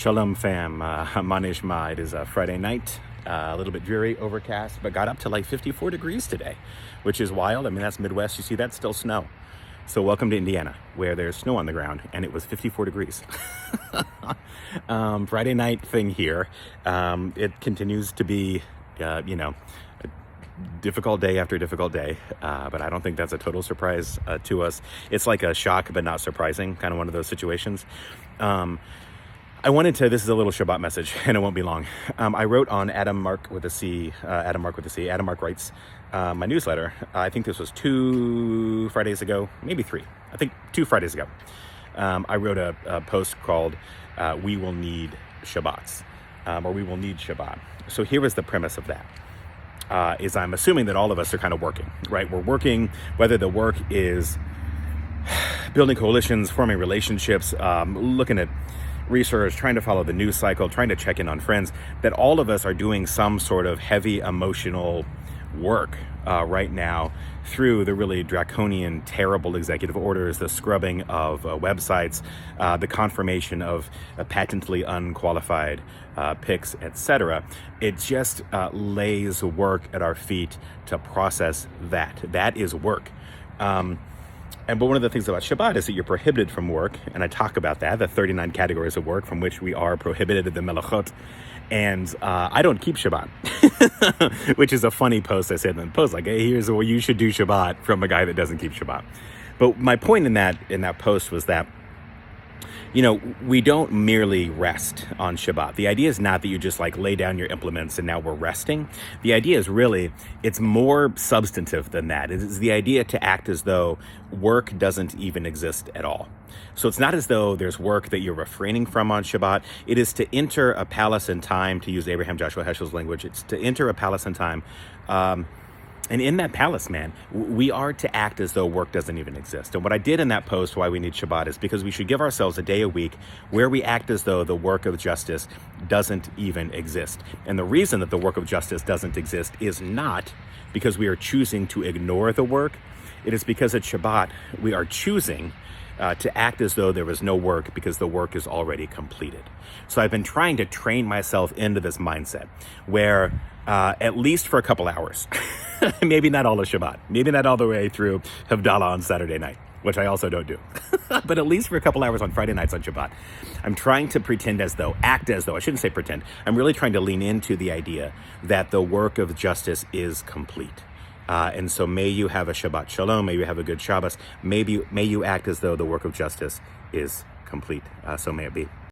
Shalom fam, manishma. It is a Friday night, a little bit dreary, overcast, but got up to like 54 degrees today, which is wild. I mean, that's Midwest. You see, that's still snow. So welcome to Indiana, where there's snow on the ground, and it was 54 degrees. Friday night thing here. It continues to be, a difficult day after difficult day, but I don't think that's a total surprise to us. It's like a shock, but not surprising, kind of one of those situations. This is a little Shabbat message, and it won't be long. I wrote on Adam Mark writes, my newsletter. I think this was 2 Fridays ago, maybe 3. I think 2 Fridays ago. I wrote a post called, We Will Need Shabbats, or We Will Need Shabbat. So here is the premise of that. Is I'm assuming that all of us are kind of working, right? We're working, whether the work is building coalitions, forming relationships, looking at research, trying to follow the news cycle, trying to check in on friends, that all of us are doing some sort of heavy emotional work right now through the really draconian, terrible executive orders, the scrubbing of websites, the confirmation of patently unqualified picks, etc. It just lays work at our feet to process that. That is work. But one of the things about Shabbat is that you're prohibited from work, and I talk about that, the 39 categories of work from which we are prohibited, the melachot, and I don't keep Shabbat, which is a funny post. I said in the post, like, hey, here's what you should do Shabbat, from a guy that doesn't keep Shabbat. But my point in that post was that, we don't merely rest on Shabbat. The idea is not that you just like lay down your implements and now we're resting. The idea is really, it's more substantive than that. It is the idea to act as though work doesn't even exist at all. So it's not as though there's work that you're refraining from on Shabbat. It is to enter a palace in time, to use Abraham Joshua Heschel's language. It's to enter a palace in time. And in that palace, man, we are to act as though work doesn't even exist. And what I did in that post, why we need Shabbat, is because we should give ourselves a day a week where we act as though the work of justice doesn't even exist. And the reason that the work of justice doesn't exist is not because we are choosing to ignore the work. It is because at Shabbat, we are choosing to act as though there was no work because the work is already completed. So I've been trying to train myself into this mindset where at least for a couple hours, maybe not all of Shabbat, maybe not all the way through Havdalah on Saturday night, which I also don't do, but at least for a couple hours on Friday nights on Shabbat, I'm trying to act as though, I shouldn't say pretend, I'm really trying to lean into the idea that the work of justice is complete. And so may you have a Shabbat Shalom, may you have a good Shabbos, may you act as though the work of justice is complete. So may it be.